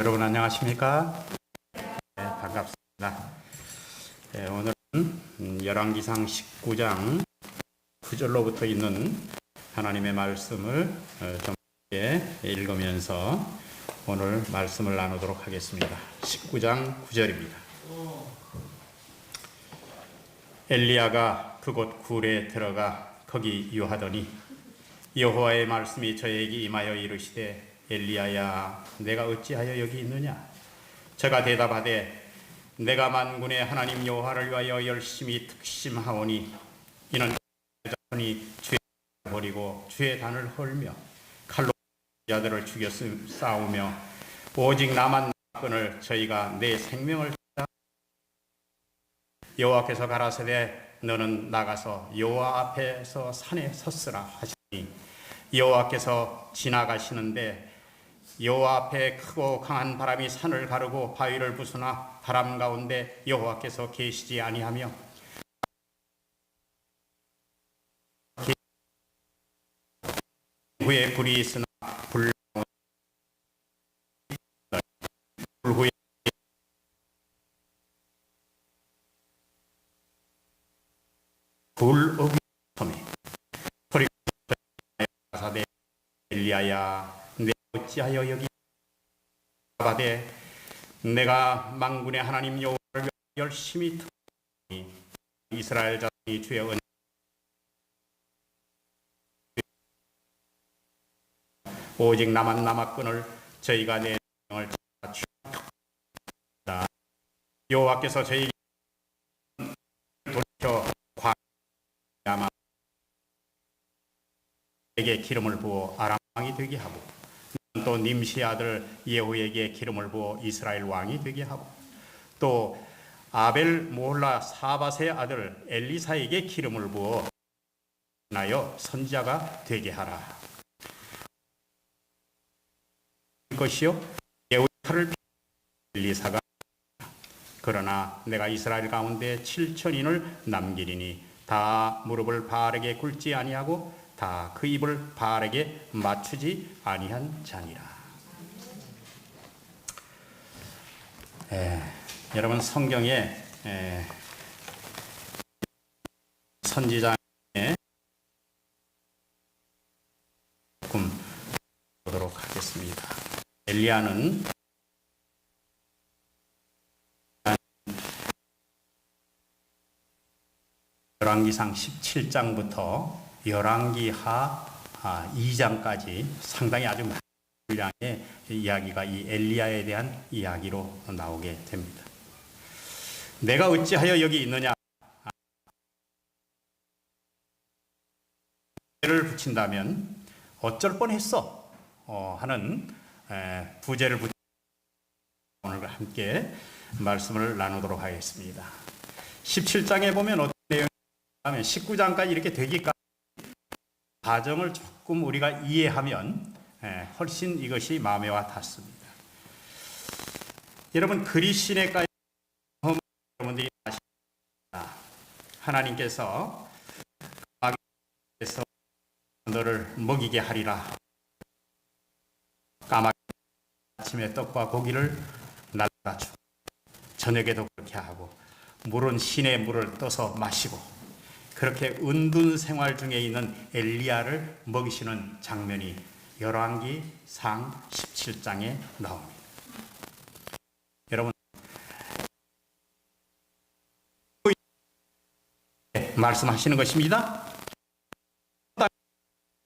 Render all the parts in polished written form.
여러분 안녕하십니까? 네, 반갑습니다. 네, 오늘은 열왕기상 19장 9절로부터 있는 하나님의 말씀을 좀 읽으면서 오늘 말씀을 나누도록 하겠습니다. 19장 9절입니다. 엘리야가 그곳 굴에 들어가 거기 유하더니 여호와의 말씀이 저에게 임하여 이르시되 엘리야야 내가 어찌하여 여기 있느냐? 저가 대답하되 내가 만군의 하나님 여호와를 위하여 열심히 특심하오니 이는 자손이 주의 단을 버리고 주의 단을 헐며 칼로 자들을 죽여 싸우며 오직 나만 끊을 저희가 내 생명을 여호와께서 가라사대 너는 나가서 여호와 앞에서 산에 섰으라 하시니 여호와께서 지나가시는데 여호와 앞에 크고 강한 바람이 산을 가르고 바위를 부수나 바람 가운데 여호와께서 계시지 아니하며 후에 불이 있으나 불 후에 불 어귀 소리 가사대 엘리야야 내 어찌하여 여기 가되 내가 만군의 하나님 여호와를 열심히 특히 이스라엘 자손이 주의 은 오직 나만 남았거늘 저희가 내 명을 주다 여호와께서 저희에게 돌이켜 과야마 에게 기름을 부어 아람 왕이 되게 하고 또 님시의 아들 예후에게 기름을 부어 이스라엘 왕이 되게 하고 또 아벨 모홀라 사밧의 아들 엘리사에게 기름을 부어 나여 선지자가 되게 하라. 것이요 예후의 칼을 엘리사가 그러나 내가 이스라엘 가운데 7천인을 남기리니 다 무릎을 바알에게 꿇지 아니하고 다 그 입을 바알에게 맞추지 아니한 자니라. 여러분 성경에 선지자에 조금 보도록 하겠습니다. 엘리야는 열왕기상 17장부터 열왕기하 2장까지 상당히 아주 많은 분량의 이야기가 이 엘리야에 대한 이야기로 나오게 됩니다. 내가 어찌하여 여기 있느냐? 를 붙인다면 어쩔 뻔했어 하는 부제를 붙여 오늘 함께 말씀을 나누도록 하겠습니다. 17장에 보면 어떤 내용이냐면 19장까지 이렇게 되기까지 과정을 조금 우리가 이해하면 훨씬 이것이 마음에 와 닿습니다. 여러분 그리스도인의 여러분들이 아십니다. 하나님께서 너를 먹이게 하리라. 까마귀 아침에 떡과 고기를 날라주고 저녁에도 그렇게 하고 물은 시내 물을 떠서 마시고 그렇게 은둔 생활 중에 있는 엘리야를 먹이시는 장면이 열왕기상 17장에 나옵니다. 여러분 말씀하시는 것입니다.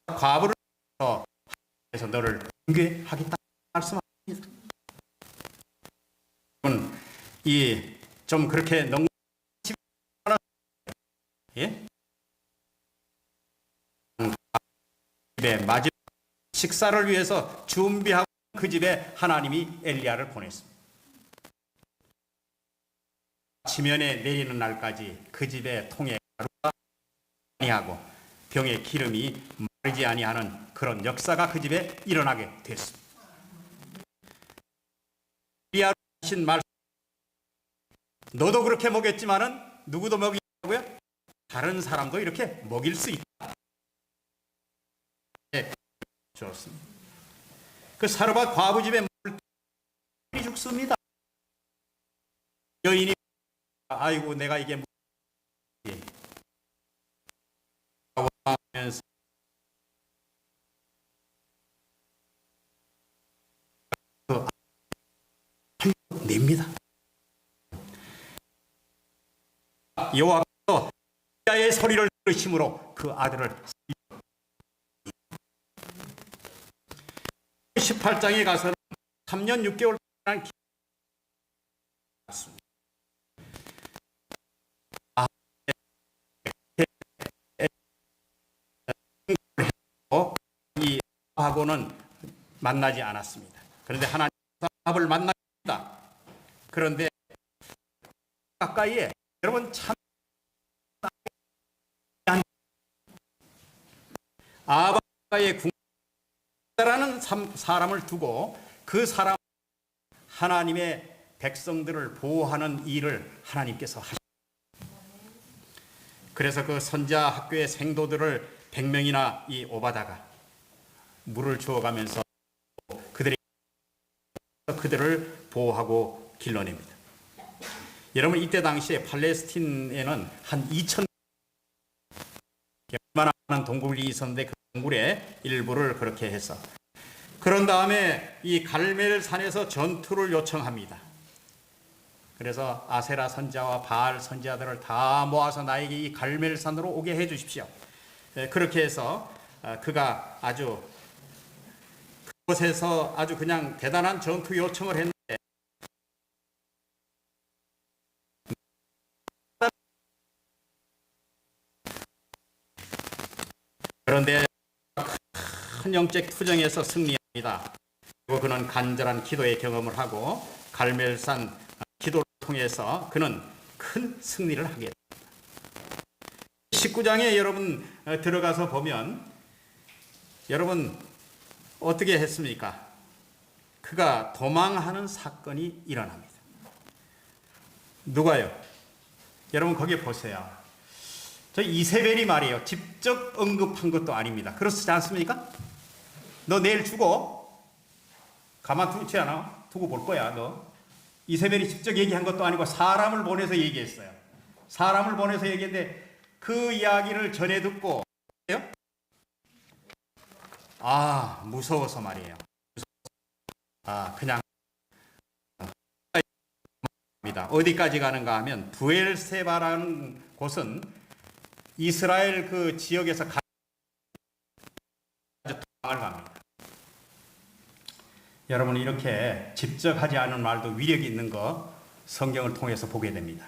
과부를 해서 너를 붕괴하겠다 말씀합니다. 여러분 이 좀 그렇게 너무 예? 집에 마지막 식사를 위해서 준비하고 그 집에 하나님이 엘리야를 보냈습니다. 지면에 내리는 날까지 그 집에 통에 가루가 아니하고 병에 기름이 마르지 아니하는 그런 역사가 그 집에 일어나게 됐습니다. 엘리야로 하신 말씀 너도 그렇게 먹였지만은 누구도 먹이냐고요? 다른 사람도 이렇게 먹일 수 있다. 네, 좋습니다. 그 사르밧 과부 집에 춥습니다. 여인이 아이고 내가 이게 하면서 냅니다. 여호와께서 야의 소리를 들으심으로 그 아들을 18장에 가서는 3년 6개월 동안 기다렸습니다. 이 하고는 만나지 않았습니다. 그런데 하나님 아합을 만납니다. 그런데 가까이에 여러분 참 아합 가까이에 궁라는 사람을 두고 그 사람 하나님의 백성들을 보호하는 일을 하나님께서 하십니다. 그래서 그 선자 학교의 생도들을 100명이나 이 오바다가 물을 주어가면서 그들을 보호하고 길러냅니다. 여러분 이때 당시에 팔레스틴에는 한 2,000 얼마나 많은 동굴이 있었는데 그 동굴의 일부를 그렇게 해서 그런 다음에 이 갈멜산에서 전투를 요청합니다. 그래서 아세라 선자와 바알 선자들을 다 모아서 나에게 이 갈멜산으로 오게 해 주십시오. 그렇게 해서 그가 아주 그곳에서 아주 그냥 대단한 전투 요청을 했는데 그런데 큰 영적 투정에서 승리합니다. 그리고 그는 간절한 기도의 경험을 하고 갈멜산 기도를 통해서 그는 큰 승리를 하게 됩니다. 19장에 여러분 들어가서 보면 여러분 어떻게 했습니까? 그가 도망하는 사건이 일어납니다. 누가요? 여러분 거기 보세요. 저 이세벨이 말이에요. 직접 언급한 것도 아닙니다. 그렇지 않습니까? 너 내일 죽어. 가만두지 않아? 두고 볼 거야 너. 이세벨이 직접 얘기한 것도 아니고 사람을 보내서 얘기했어요. 사람을 보내서 얘기했는데 그 이야기를 전해 듣고 무서워서 말이에요. 그냥 어디까지 가는가 하면 부엘세바라는 곳은 이스라엘 그 지역에서 도망을 갑니다. 여러분 이렇게 직접 하지 않은 말도 위력이 있는 거 성경을 통해서 보게 됩니다.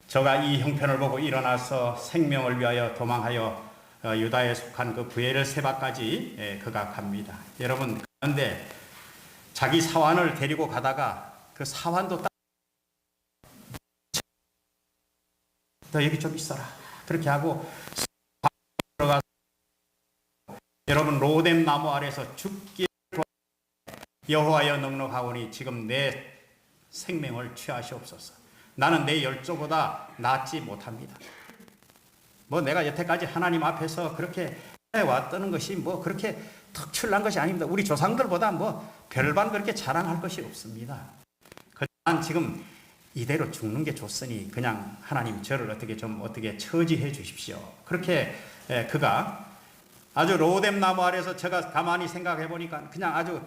저가 이 형편을 보고 일어나서 생명을 위하여 도망하여 유다에 속한 그 부엘세바까지 그가 갑니다. 여러분 그런데 자기 사환을 데리고 가다가 그 사환도 너 여기 좀 있어라 그렇게 하고 들어가서 여러분 로뎀 나무 아래서 죽기 여호와여 넉넉하오니 지금 내 생명을 취하시옵소서. 나는 내 열조보다 낫지 못합니다. 뭐 내가 여태까지 하나님 앞에서 그렇게 해왔다는 것이 뭐 그렇게 특출난 것이 아닙니다. 우리 조상들보다 뭐 별반 그렇게 자랑할 것이 없습니다. 그렇지만 지금 이대로 죽는 게 좋으니 그냥 하나님 저를 어떻게 처지해 주십시오. 그렇게 그가 아주 로뎀 나무 아래서 제가 가만히 생각해 보니까 그냥 아주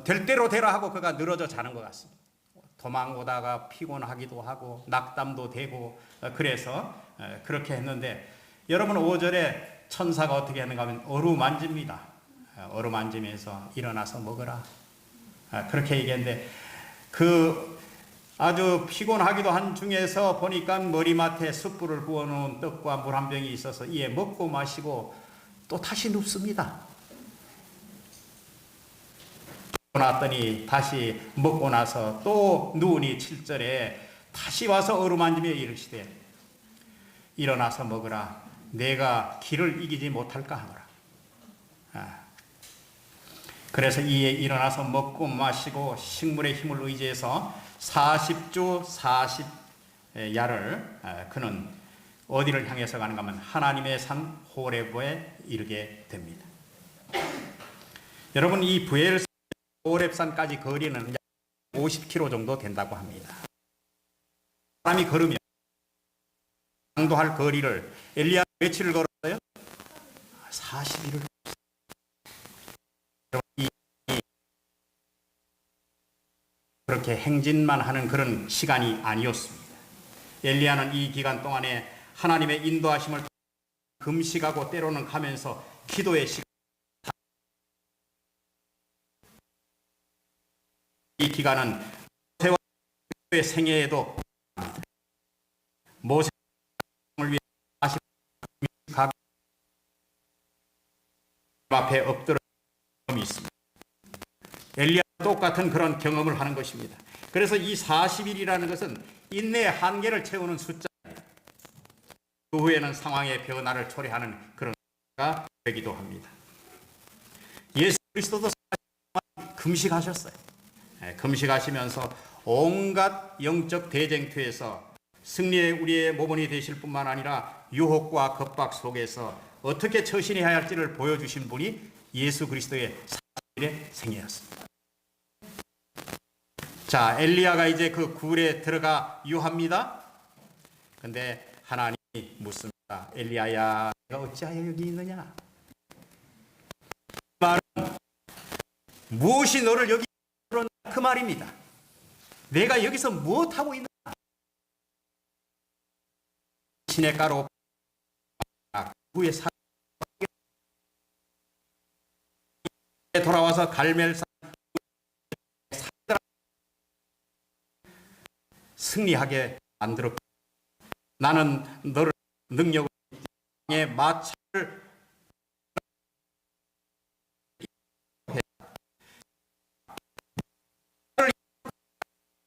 될 대로 되라 하고 그가 늘어져 자는 것 같습니다. 도망 오다가 피곤하기도 하고 낙담도 되고 그래서 그렇게 했는데 여러분 5절에 천사가 어떻게 하는가 하면 어루만집니다. 어루만지면서 일어나서 먹으라 그렇게 얘기했는데 그 아주 피곤하기도 한 중에서 보니까 머리맡에 숯불을 구워놓은 떡과 물 한 병이 있어서 이에 먹고 마시고 또 다시 눕습니다. 나더니 다시 먹고 나서 또 누우니 7절에 다시 와서 어루만지며 이르시되 일어나서 먹으라 내가 길을 이기지 못할까 하노라. 그래서 이에 일어나서 먹고 마시고 식물의 힘을 의지해서 40주 40야를 그는 어디를 향해서 가는가 하면 하나님의 산 호렙에 이르게 됩니다. 여러분 이 호렙산까지 거리는 50km 정도 된다고 합니다. 사람이 걸으면 강도할 거리를 엘리야 며칠을 걸었어요? 40일을. 그렇게 행진만 하는 그런 시간이 아니었습니다. 엘리야는 이 기간 동안에 하나님의 인도하심을 금식하고 때로는 가면서 기도의 시간, 이 기간은 모세의 생애에도 모세를 위해 다시 앞에 엎드려 경험이 있습니다. 엘리야 똑같은 그런 경험을 하는 것입니다. 그래서 이 40일이라는 것은 인내의 한계를 채우는 숫자입니다. 그 후에는 상황의 변화를 초래하는 그런 숫자가 되기도 합니다. 예수 그리스도도 금식하셨어요. 금식하시면서 온갖 영적 대쟁투에서 승리의 우리의 모범이 되실 뿐만 아니라 유혹과 겁박 속에서 어떻게 처신해야 할지를 보여주신 분이 예수 그리스도의 40일의 생애였습니다. 자, 엘리야가 이제 그 굴에 들어가 유합니다. 근데 하나님이 묻습니다. 엘리야야, 내가 어찌하여 여기 있느냐? 말은 무엇이 너를 여기 들었나 그 말입니다. 내가 여기서 무엇하고 있느냐? 시냇가로 후에 돌아와서 갈멜산 승리하게 만들었고, 나는 너를 능력으로 마차를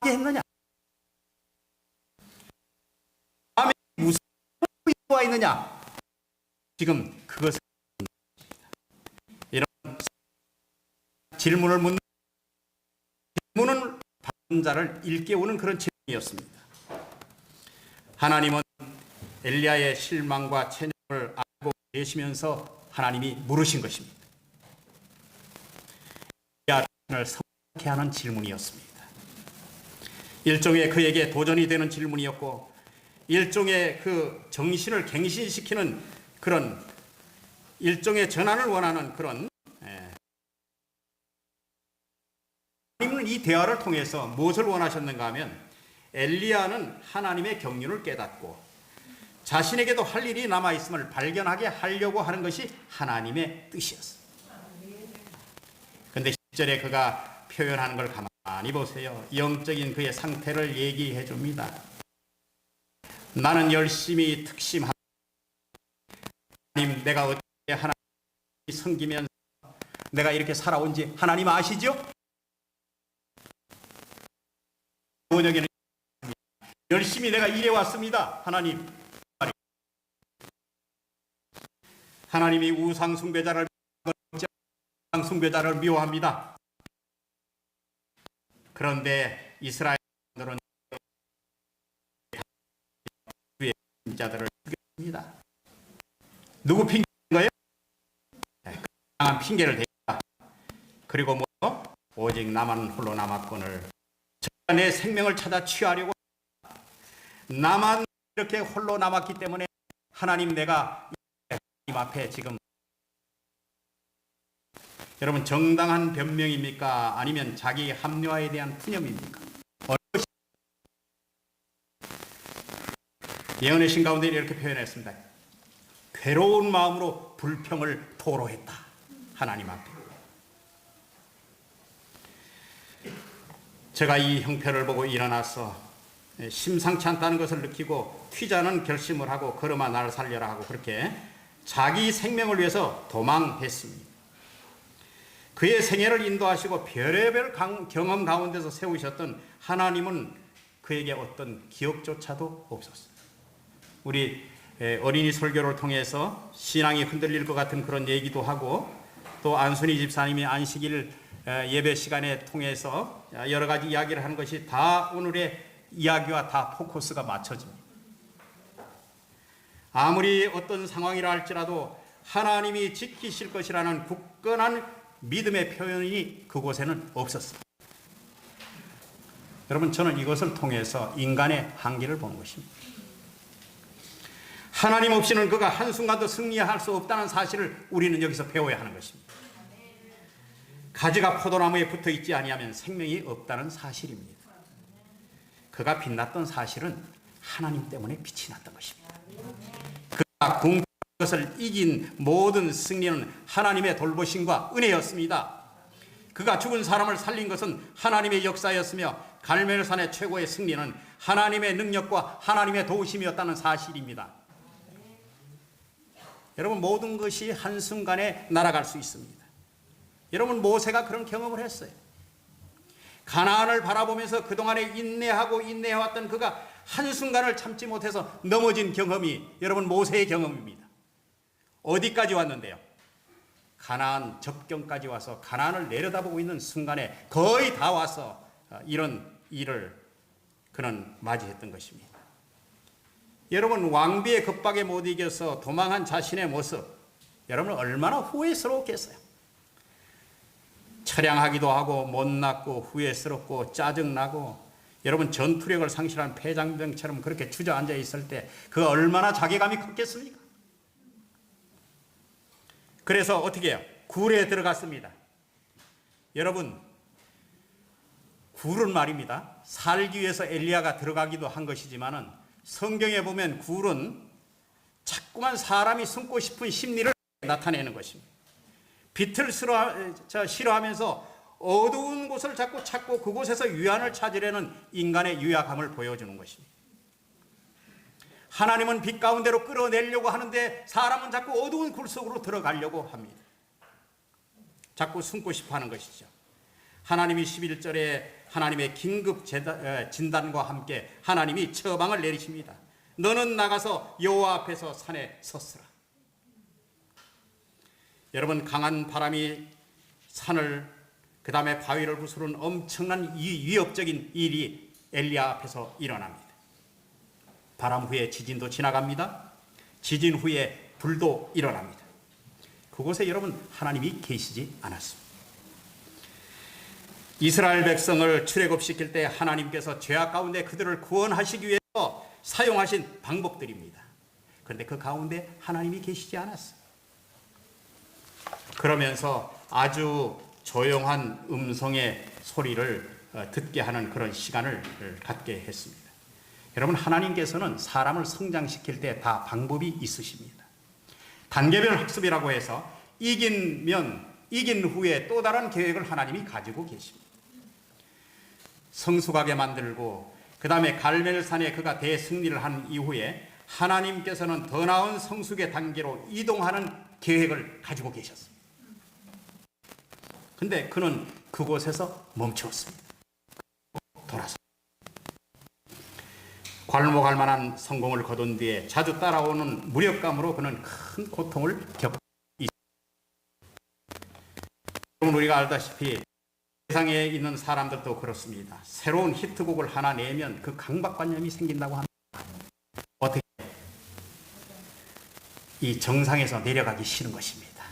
했느냐? 마음에 무슨 이유가 있느냐? 지금 그것을 이런 질문을 묻는 질문은 받는 자를 일깨우는 그런 질문이었습니다. 하나님은 엘리야의 실망과 체념을 알고 계시면서 하나님이 물으신 것입니다. 엘리야를 성하게 하는 질문이었습니다. 일종의 그에게 도전이 되는 질문이었고, 일종의 그 정신을 갱신시키는 그런 일종의 전환을 원하는 그런, 하나님은 이 대화를 통해서 무엇을 원하셨는가 하면, 엘리야는 하나님의 경륜을 깨닫고 자신에게도 할 일이 남아있음을 발견하게 하려고 하는 것이 하나님의 뜻이었어요. 그런데 10절에 그가 표현하는 걸 가만히 보세요. 영적인 그의 상태를 얘기해 줍니다. 나는 열심히 특심하고, 하나님, 내가 어떻게 하나님 섬기면서 내가 이렇게 살아온지 하나님 아시죠? 번역에는 열심히 내가 일해왔습니다. 하나님이 우상 숭배자를 미워합니다. 그런데 이스라엘들은 주의 자들을 죽였습니다. 누구 핑계인 거예요? 강한 핑계를 댑니다. 그리고 오직 나만 홀로 남았거늘 내 생명을 찾아 취하려고, 나만 이렇게 홀로 남았기 때문에 하나님, 내가 하나님 앞에 지금, 여러분, 정당한 변명입니까? 아니면 자기 합리화에 대한 푸념입니까? 예언의 신 가운데 이렇게 표현했습니다. 괴로운 마음으로 불평을 토로했다. 하나님 앞에. 제가 이 형편을 보고 일어나서 심상치 않다는 것을 느끼고 튀자는 결심을 하고 걸음아 나를 살려라 하고 그렇게 자기 생명을 위해서 도망했습니다. 그의 생애를 인도하시고 별의별 경험 가운데서 세우셨던 하나님은 그에게 어떤 기억조차도 없었어요. 우리 어린이 설교를 통해서 신앙이 흔들릴 것 같은 그런 얘기도 하고, 또 안순희 집사님이 안식일 예배 시간에 통해서 여러 가지 이야기를 하는 것이 다 오늘의 이야기와 다 포커스가 맞춰집니다. 아무리 어떤 상황이라 할지라도 하나님이 지키실 것이라는 굳건한 믿음의 표현이 그곳에는 없었습니다. 여러분, 저는 이것을 통해서 인간의 한계를 보는 것입니다. 하나님 없이는 그가 한순간도 승리할 수 없다는 사실을 우리는 여기서 배워야 하는 것입니다. 가지가 포도나무에 붙어 있지 아니하면 생명이 없다는 사실입니다. 그가 빛났던 사실은 하나님 때문에 빛이 났던 것입니다. 그가 궁극 것을 이긴 모든 승리는 하나님의 돌보심과 은혜였습니다. 그가 죽은 사람을 살린 것은 하나님의 역사였으며 갈멜산의 최고의 승리는 하나님의 능력과 하나님의 도우심이었다는 사실입니다. 여러분, 모든 것이 한순간에 날아갈 수 있습니다. 여러분, 모세가 그런 경험을 했어요. 가나안을 바라보면서 그동안에 인내하고 인내해왔던 그가 한순간을 참지 못해서 넘어진 경험이 여러분 모세의 경험입니다. 어디까지 왔는데요? 가나안 접경까지 와서 가나안을 내려다보고 있는 순간에 거의 다 와서 이런 일을 그는 맞이했던 것입니다. 여러분, 왕비의 겁박에 못 이겨서 도망한 자신의 모습, 여러분 얼마나 후회스러웠겠어요. 처량하기도 하고 못났고 후회스럽고 짜증나고, 여러분 전투력을 상실한 폐장병처럼 그렇게 주저앉아 있을 때 그 얼마나 자괴감이 컸겠습니까? 그래서 어떻게 해요? 굴에 들어갔습니다. 여러분, 굴은 말입니다, 살기 위해서 엘리야가 들어가기도 한 것이지만은 성경에 보면 굴은 자꾸만 사람이 숨고 싶은 심리를 나타내는 것입니다. 빛을 싫어하면서 어두운 곳을 자꾸 찾고 그곳에서 유안을 찾으려는 인간의 유약함을 보여주는 것입니다. 하나님은 빛 가운데로 끌어내려고 하는데 사람은 자꾸 어두운 굴 속으로 들어가려고 합니다. 자꾸 숨고 싶어 하는 것이죠. 하나님이 11절에 하나님의 긴급 진단과 함께 하나님이 처방을 내리십니다. 너는 나가서 여호와 앞에서 산에 섰으라. 여러분, 강한 바람이 산을 그 다음에 바위를 부수는 엄청난 위협적인 일이 엘리야 앞에서 일어납니다. 바람 후에 지진도 지나갑니다. 지진 후에 불도 일어납니다. 그곳에 여러분 하나님이 계시지 않았습니다. 이스라엘 백성을 출애굽시킬 때 하나님께서 죄악 가운데 그들을 구원하시기 위해서 사용하신 방법들입니다. 그런데 그 가운데 하나님이 계시지 않았어요. 그러면서 아주 조용한 음성의 소리를 듣게 하는 그런 시간을 갖게 했습니다. 여러분, 하나님께서는 사람을 성장시킬 때 다 방법이 있으십니다. 단계별 학습이라고 해서 이긴 후에 또 다른 계획을 하나님이 가지고 계십니다. 성숙하게 만들고 그 다음에 갈멜산에 그가 대승리를 한 이후에 하나님께서는 더 나은 성숙의 단계로 이동하는 계획을 가지고 계셨습니다. 근데 그는 그곳에서 멈추었습니다. 돌아서 괄목할 만한 성공을 거둔 뒤에 자주 따라오는 무력감으로 그는 큰 고통을 겪고 있습니다. 여러분, 우리가 알다시피 세상에 있는 사람들도 그렇습니다. 새로운 히트곡을 하나 내면 그 강박관념이 생긴다고 합니다. 어떻게? 이 정상에서 내려가기 싫은 것입니다.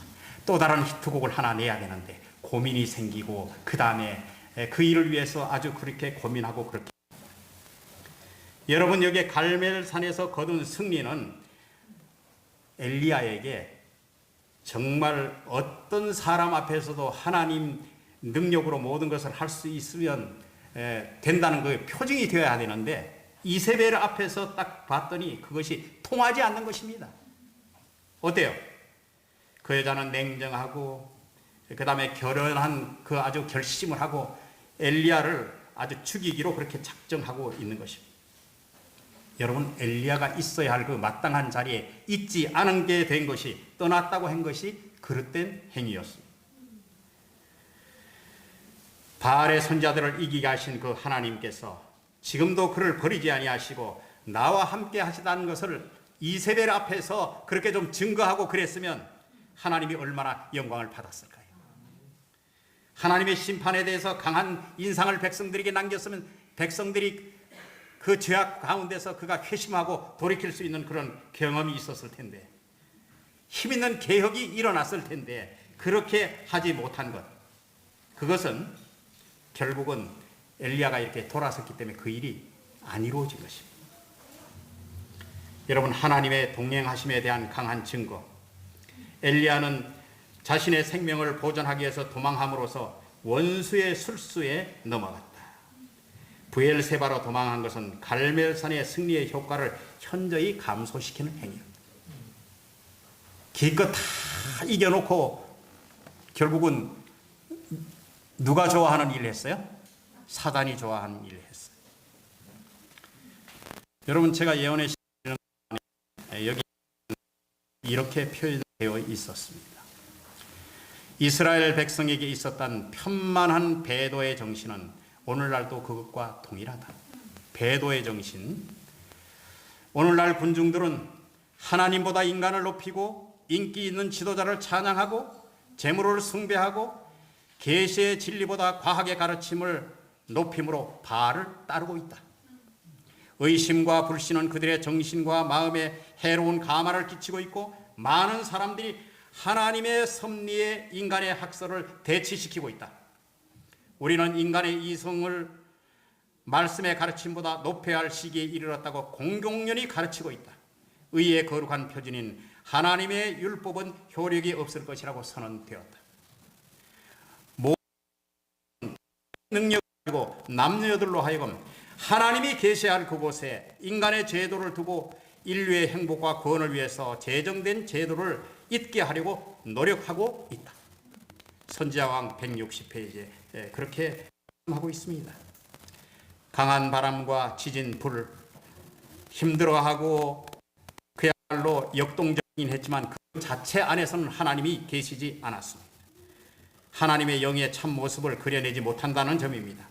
또 다른 히트곡을 하나 내야 되는데 고민이 생기고 그 다음에 그 일을 위해서 아주 그렇게 고민하고 그렇게. 여러분, 여기에 갈멜산에서 거둔 승리는 엘리야에게 정말 어떤 사람 앞에서도 하나님 능력으로 모든 것을 할 수 있으면 된다는 그 표징이 되어야 되는데 이세벨 앞에서 딱 봤더니 그것이 통하지 않는 것입니다. 어때요? 그 여자는 냉정하고 그 다음에 결연한 그 아주 결심을 하고 엘리야를 아주 죽이기로 그렇게 작정하고 있는 것입니다. 여러분, 엘리야가 있어야 할 그 마땅한 자리에 있지 않은 게 된 것이, 떠났다고 한 것이 그릇된 행위였습니다. 바알의 선자들을 이기게 하신 그 하나님께서 지금도 그를 버리지 아니하시고 나와 함께 하시다는 것을 이세벨 앞에서 그렇게 좀 증거하고 그랬으면 하나님이 얼마나 영광을 받았을까요? 하나님의 심판에 대해서 강한 인상을 백성들에게 남겼으면 백성들이 그 죄악 가운데서 그가 회심하고 돌이킬 수 있는 그런 경험이 있었을 텐데, 힘있는 개혁이 일어났을 텐데 그렇게 하지 못한 것, 그것은 결국은 엘리야가 이렇게 돌아섰기 때문에 그 일이 안 이루어진 것입니다. 여러분, 하나님의 동행하심에 대한 강한 증거. 엘리야는 자신의 생명을 보존하기 위해서 도망함으로써 원수의 술수에 넘어갔다. 브엘세바로 도망한 것은 갈멜산의 승리의 효과를 현저히 감소시키는 행위입니다. 기껏 다 이겨놓고 결국은 누가 좋아하는 일을 했어요? 사단이 좋아하는 일을 했어요. 여러분, 제가 예언의 시간에 여기 이렇게 표현되어 있었습니다. 이스라엘 백성에게 있었던 편만한 배도의 정신은 오늘날도 그것과 동일하다. 배도의 정신. 오늘날 군중들은 하나님보다 인간을 높이고 인기 있는 지도자를 찬양하고 재물을 숭배하고 계시의 진리보다 과학의 가르침을 높임으로 바알을 따르고 있다. 의심과 불신은 그들의 정신과 마음에 해로운 가마를 끼치고 있고 많은 사람들이 하나님의 섭리에 인간의 학설을 대치시키고 있다. 우리는 인간의 이성을 말씀의 가르침보다 높여야 할 시기에 이르렀다고 공공연히 가르치고 있다. 의의 거룩한 표준인 하나님의 율법은 효력이 없을 것이라고 선언되었다. 모든 능력을 가지고 남녀들로 하여금 하나님이 계시할 그곳에 인간의 제도를 두고 인류의 행복과 구원을 위해서 제정된 제도를 잊게 하려고 노력하고 있다. 선지자왕 160페이지에 그렇게 하고 있습니다. 강한 바람과 지진, 불, 힘들어하고 그야말로 역동적이긴 했지만 그 자체 안에서는 하나님이 계시지 않았습니다. 하나님의 영의 참 모습을 그려내지 못한다는 점입니다.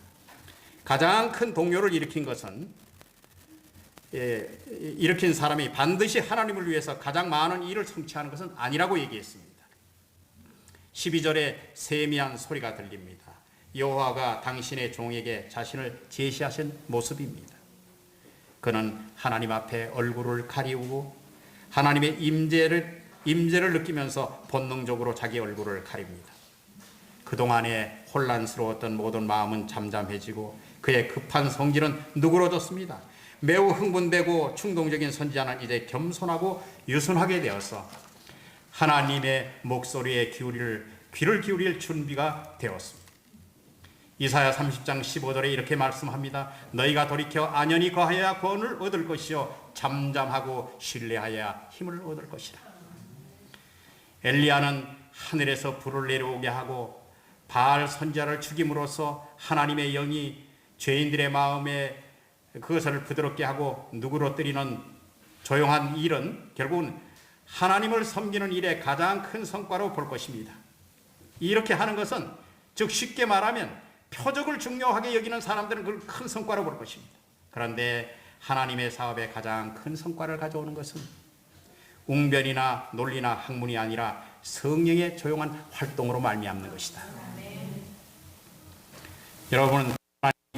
가장 큰 동요를 일으킨 것은 일으킨 사람이 반드시 하나님을 위해서 가장 많은 일을 성취하는 것은 아니라고 얘기했습니다. 12절에 세미한 소리가 들립니다. 여호와가 당신의 종에게 자신을 제시하신 모습입니다. 그는 하나님 앞에 얼굴을 가리우고 하나님의 임재를 느끼면서 본능적으로 자기 얼굴을 가립니다. 그동안에 혼란스러웠던 모든 마음은 잠잠해지고 그의 급한 성질은 누그러졌습니다. 매우 흥분되고 충동적인 선지자는 이제 겸손하고 유순하게 되어서 하나님의 목소리에 귀를 기울일 준비가 되었습니다. 이사야 30장 15절에 이렇게 말씀합니다. 너희가 돌이켜 안연히 거하여야 구원을 얻을 것이요 잠잠하고 신뢰하여야 힘을 얻을 것이라. 엘리야는 하늘에서 불을 내려오게 하고 바알 선지자를 죽임으로써 하나님의 영이 죄인들의 마음에 그것을 부드럽게 하고 누그러뜨리는 조용한 일은 결국은 하나님을 섬기는 일의 가장 큰 성과로 볼 것입니다. 이렇게 하는 것은 즉 쉽게 말하면 표적을 중요하게 여기는 사람들은 그걸 큰 성과로 볼 것입니다. 그런데 하나님의 사업에 가장 큰 성과를 가져오는 것은 웅변이나 논리나 학문이 아니라 성령의 조용한 활동으로 말미암는 것이다. 여러분은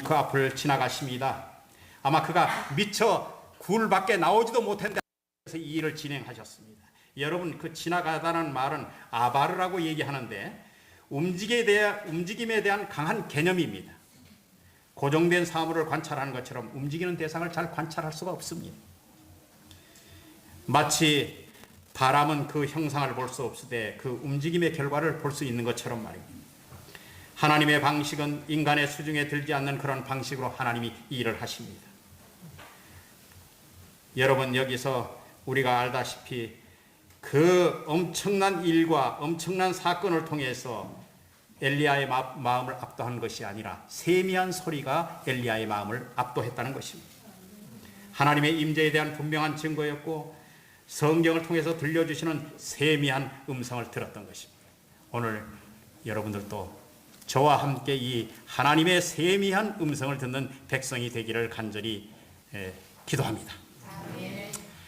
그 앞을 지나가십니다. 아마 그가 미처 굴 밖에 나오지도 못했는데 이 일을 진행하셨습니다. 여러분, 그 지나가다는 말은 아바르라고 얘기하는데 움직임에 대한 강한 개념입니다. 고정된 사물을 관찰하는 것처럼 움직이는 대상을 잘 관찰할 수가 없습니다. 마치 바람은 그 형상을 볼 수 없으되 그 움직임의 결과를 볼 수 있는 것처럼 말입니다. 하나님의 방식은 인간의 수중에 들지 않는 그런 방식으로 하나님이 일을 하십니다. 여러분, 여기서 우리가 알다시피 그 엄청난 일과 엄청난 사건을 통해서 엘리야의 마음을 압도한 것이 아니라 세미한 소리가 엘리야의 마음을 압도했다는 것입니다. 하나님의 임재에 대한 분명한 증거였고 성경을 통해서 들려주시는 세미한 음성을 들었던 것입니다. 오늘 여러분들도 저와 함께 이 하나님의 세미한 음성을 듣는 백성이 되기를 간절히 기도합니다.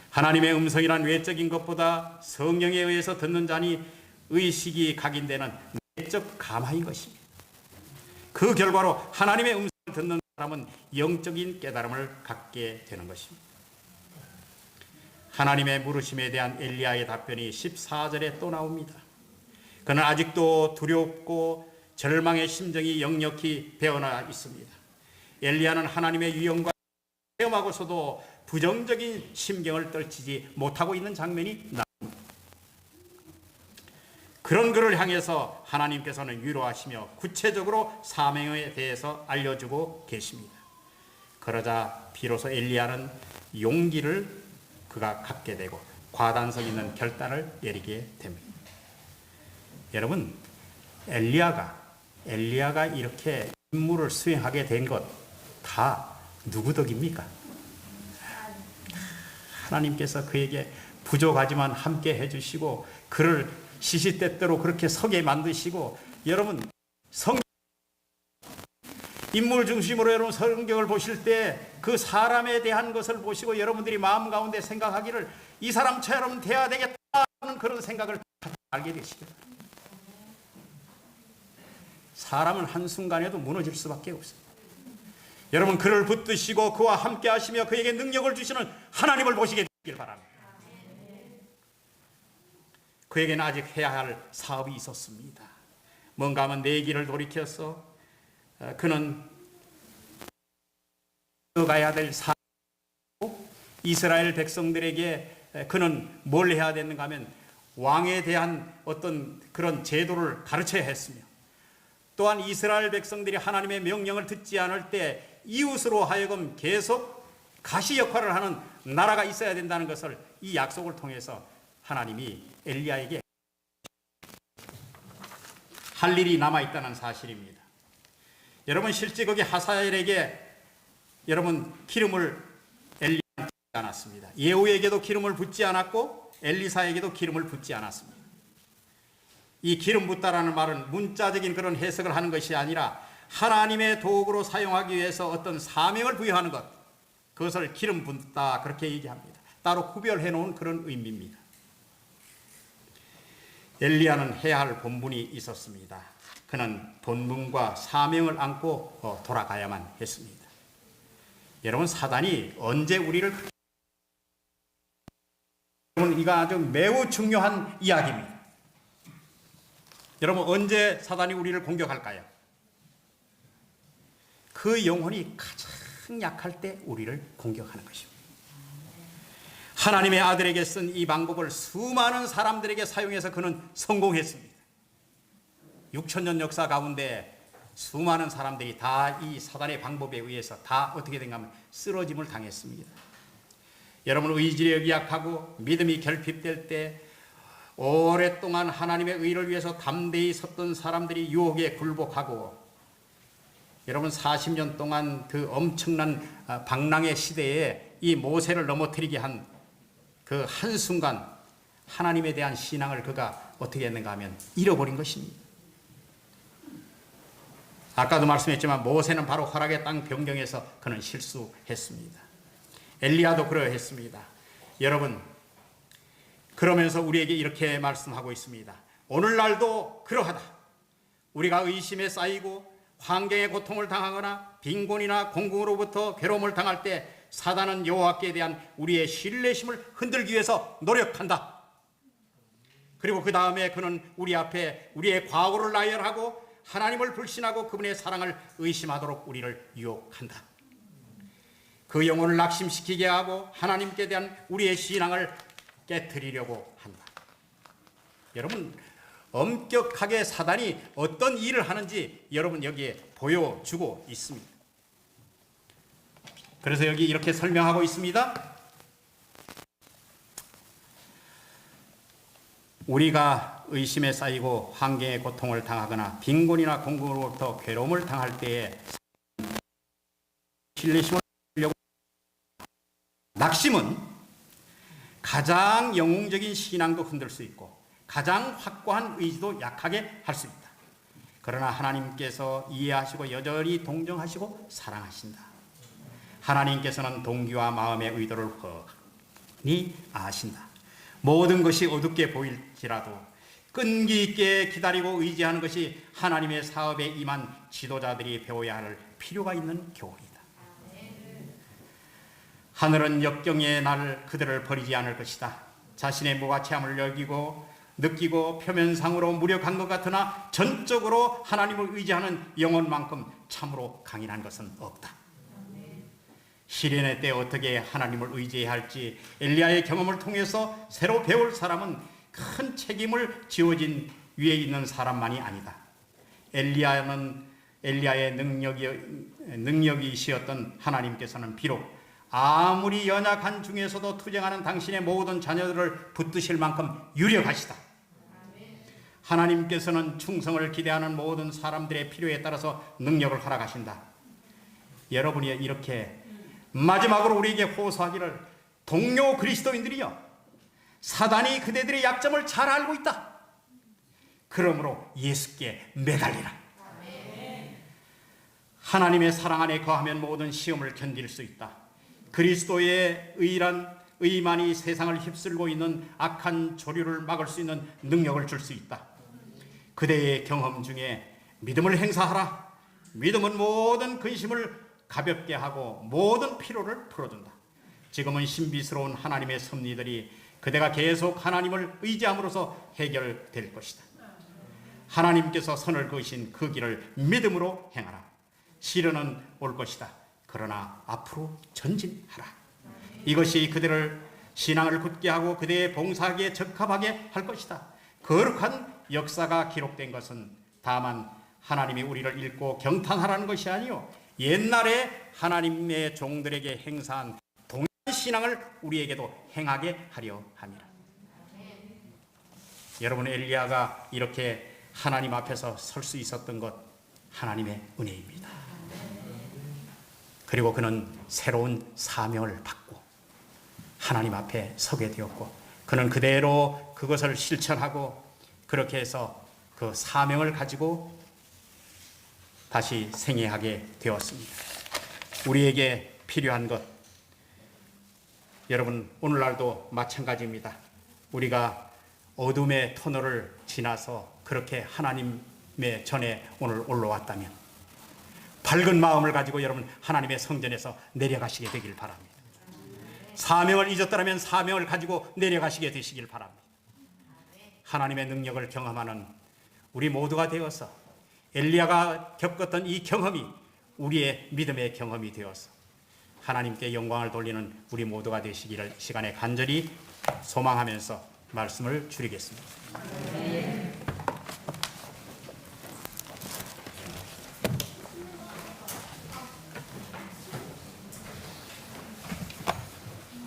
하나님의 음성이란 외적인 것보다 성령에 의해서 듣는 자니 의식이 각인되는 내적 감화인 것입니다. 그 결과로 하나님의 음성을 듣는 사람은 영적인 깨달음을 갖게 되는 것입니다. 하나님의 물으심에 대한 엘리야의 답변이 14절에 또 나옵니다. 그는 아직도 두렵고 절망의 심정이 역력히 배어나 있습니다. 엘리야는 하나님의 위엄과 체험하고서도 부정적인 심경을 떨치지 못하고 있는 장면이 나옵니다. 그런 그를 향해서 하나님께서는 위로하시며 구체적으로 사명에 대해서 알려주고 계십니다. 그러자 비로소 엘리야는 용기를 그가 갖게 되고 과단성 있는 결단을 내리게 됩니다. 여러분, 엘리야가 이렇게 임무를 수행하게 된 것 다 누구 덕입니까? 하나님께서 그에게 부족하지만 함께 해주시고 그를 시시때때로 그렇게 서게 만드시고, 여러분 인물 중심으로 여러분 성경을 보실 때 그 사람에 대한 것을 보시고 여러분들이 마음 가운데 생각하기를 이 사람처럼 돼야 되겠다는 그런 생각을 알게 되시죠. 사람은 한순간에도 무너질 수밖에 없어요. 여러분, 그를 붙드시고 그와 함께 하시며 그에게 능력을 주시는 하나님을 보시게 되길 바랍니다. 그에게는 아직 해야 할 사업이 있었습니다. 뭔가 하면 내 길을 돌이켜서 그는 가야 될 사업이고, 이스라엘 백성들에게 그는 뭘 해야 되는가 하면 왕에 대한 어떤 그런 제도를 가르쳐야 했으며, 또한 이스라엘 백성들이 하나님의 명령을 듣지 않을 때 이웃으로 하여금 계속 가시 역할을 하는 나라가 있어야 된다는 것을 이 약속을 통해서 하나님이 엘리야에게 할 일이 남아있다는 사실입니다. 여러분, 실제 거기 하사엘에게 여러분 기름을 엘리야는 붓지 않았습니다. 예후에게도 기름을 붓지 않았고 엘리사에게도 기름을 붓지 않았습니다. 이 기름 붓다라는 말은 문자적인 그런 해석을 하는 것이 아니라 하나님의 도구로 사용하기 위해서 어떤 사명을 부여하는 것, 그것을 기름 붓다 그렇게 얘기합니다. 따로 구별해 놓은 그런 의미입니다. 엘리야는 해야 할 본분이 있었습니다. 그는 본분과 사명을 안고 돌아가야만 했습니다. 여러분, 사단이 언제 우리를, 여러분, 이거 아주 매우 중요한 이야기입니다. 여러분, 언제 사단이 우리를 공격할까요? 그 영혼이 가장 약할 때 우리를 공격하는 것입니다. 하나님의 아들에게 쓴 이 방법을 수많은 사람들에게 사용해서 그는 성공했습니다. 6,000년 역사 가운데 수많은 사람들이 다 이 사단의 방법에 의해서 다 어떻게 된가 하면 쓰러짐을 당했습니다. 여러분, 의지력이 약하고 믿음이 결핍될 때 오랫동안 하나님의 의를 위해서 담대히 섰던 사람들이 유혹에 굴복하고, 여러분 40년 동안 그 엄청난 방랑의 시대에 이 모세를 넘어뜨리게 한 그 한순간 하나님에 대한 신앙을 그가 어떻게 했는가 하면 잃어버린 것입니다. 아까도 말씀했지만 모세는 바로 허락의 땅 변경에서 그는 실수했습니다. 엘리야도 그러했습니다. 여러분, 그러면서 우리에게 이렇게 말씀하고 있습니다. 오늘날도 그러하다. 우리가 의심에 쌓이고 환경의 고통을 당하거나 빈곤이나 공공으로부터 괴로움을 당할 때 사단은 여호와께 대한 우리의 신뢰심을 흔들기 위해서 노력한다. 그리고 그 다음에 그는 우리 앞에 우리의 과거를 나열하고 하나님을 불신하고 그분의 사랑을 의심하도록 우리를 유혹한다. 그 영혼을 낙심시키게 하고 하나님께 대한 우리의 신앙을 깨트리려고 한다. 여러분, 엄격하게 사단이 어떤 일을 하는지 여러분 여기에 보여주고 있습니다. 그래서 여기 이렇게 설명하고 있습니다. 우리가 의심에 쌓이고 환경의 고통을 당하거나 빈곤이나 공공으로부터 괴로움을 당할 때에 신뢰심을 주려고, 낙심은 가장 영웅적인 신앙도 흔들 수 있고 가장 확고한 의지도 약하게 할 수 있다. 그러나 하나님께서 이해하시고 여전히 동정하시고 사랑하신다. 하나님께서는 동기와 마음의 의도를 훤히 아신다. 모든 것이 어둡게 보일지라도 끈기 있게 기다리고 의지하는 것이 하나님의 사업에 임한 지도자들이 배워야 할 필요가 있는 교훈이다. 하늘은 역경의 날 그들을 버리지 않을 것이다. 자신의 무가치함을 여기고 느끼고 표면상으로 무력한 것 같으나 전적으로 하나님을 의지하는 영혼만큼 참으로 강인한 것은 없다. 시련의 때 어떻게 하나님을 의지해야 할지 엘리야의 경험을 통해서 새로 배울 사람은 큰 책임을 지어진 위에 있는 사람만이 아니다. 엘리야의 능력이시었던 하나님께서는 비록 아무리 연약한 중에서도 투쟁하는 당신의 모든 자녀들을 붙드실 만큼 유력하시다. 하나님께서는 충성을 기대하는 모든 사람들의 필요에 따라서 능력을 허락하신다. 여러분이 이렇게 마지막으로 우리에게 호소하기를, 동료 그리스도인들이여, 사단이 그대들의 약점을 잘 알고 있다. 그러므로 예수께 매달리라. 하나님의 사랑 안에 거하면 모든 시험을 견딜 수 있다. 그리스도의 의만이 세상을 휩쓸고 있는 악한 조류를 막을 수 있는 능력을 줄 수 있다. 그대의 경험 중에 믿음을 행사하라. 믿음은 모든 근심을 가볍게 하고 모든 피로를 풀어준다. 지금은 신비스러운 하나님의 섭리들이 그대가 계속 하나님을 의지함으로써 해결될 것이다. 하나님께서 선을 그으신 그 길을 믿음으로 행하라. 시련은 올 것이다. 그러나 앞으로 전진하라. 이것이 그대를 신앙을 굳게 하고 그대의 봉사하기에 적합하게 할 것이다. 거룩한 역사가 기록된 것은 다만 하나님이 우리를 읽고 경탄하라는 것이 아니요, 옛날에 하나님의 종들에게 행사한 동일한 신앙을 우리에게도 행하게 하려 함이라. 여러분, 엘리야가 이렇게 하나님 앞에서 설 수 있었던 것, 하나님의 은혜입니다. 그리고 그는 새로운 사명을 받고 하나님 앞에 서게 되었고, 그는 그대로 그것을 실천하고 그렇게 해서 그 사명을 가지고 다시 생애하게 되었습니다. 우리에게 필요한 것, 여러분, 오늘날도 마찬가지입니다. 우리가 어둠의 터널을 지나서 그렇게 하나님의 전에 오늘 올라왔다면 밝은 마음을 가지고 여러분 하나님의 성전에서 내려가시게 되길 바랍니다. 사명을 잊었더라면 사명을 가지고 내려가시게 되시길 바랍니다. 하나님의 능력을 경험하는 우리 모두가 되어서 엘리야가 겪었던 이 경험이 우리의 믿음의 경험이 되어서 하나님께 영광을 돌리는 우리 모두가 되시기를 시간에 간절히 소망하면서 말씀을 줄이겠습니다.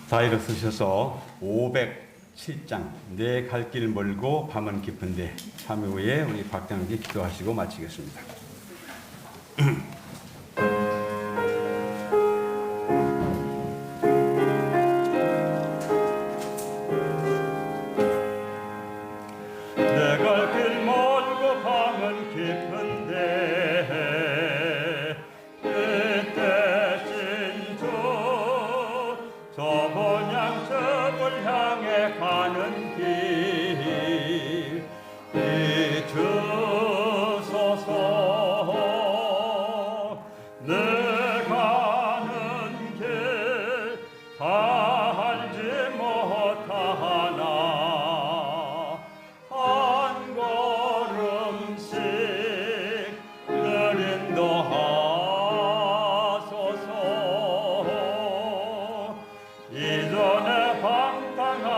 다 일어서셔서 507장 내 갈 길 멀고 밤은 깊은데 참여 후에 우리 박장기 기도하시고 마치겠습니다. 내 갈 길 멀고 밤은 깊은데 뜻대신 주 저번 양첩을 향해 가는 길 비추소서. 내 가는 길 다 알지 못하나 한 걸음씩 늘 인도하소서. 이전에 방탕한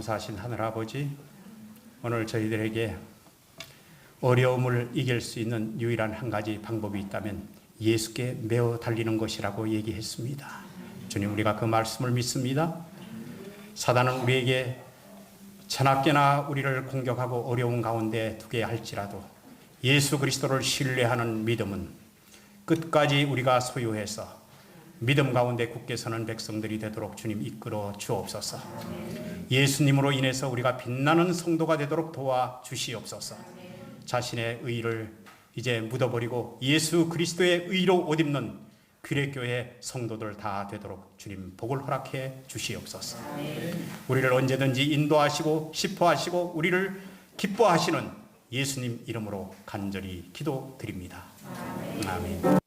감사하신 하늘아버지, 오늘 저희들에게 어려움을 이길 수 있는 유일한 한 가지 방법이 있다면 예수께 매어 달리는 것이라고 얘기했습니다. 주님, 우리가 그 말씀을 믿습니다. 사단은 우리에게 천하께나 우리를 공격하고 어려운 가운데 두게 할지라도 예수 그리스도를 신뢰하는 믿음은 끝까지 우리가 소유해서 믿음 가운데 굳게 서는 백성들이 되도록 주님 이끌어 주옵소서. 예수님으로 인해서 우리가 빛나는 성도가 되도록 도와 주시옵소서. 자신의 의를 이제 묻어버리고 예수 그리스도의 의로 옷 입는 규례교회 성도들 다 되도록 주님 복을 허락해 주시옵소서. 우리를 언제든지 인도하시고 싶어하시고 우리를 기뻐하시는 예수님 이름으로 간절히 기도드립니다. 아멘.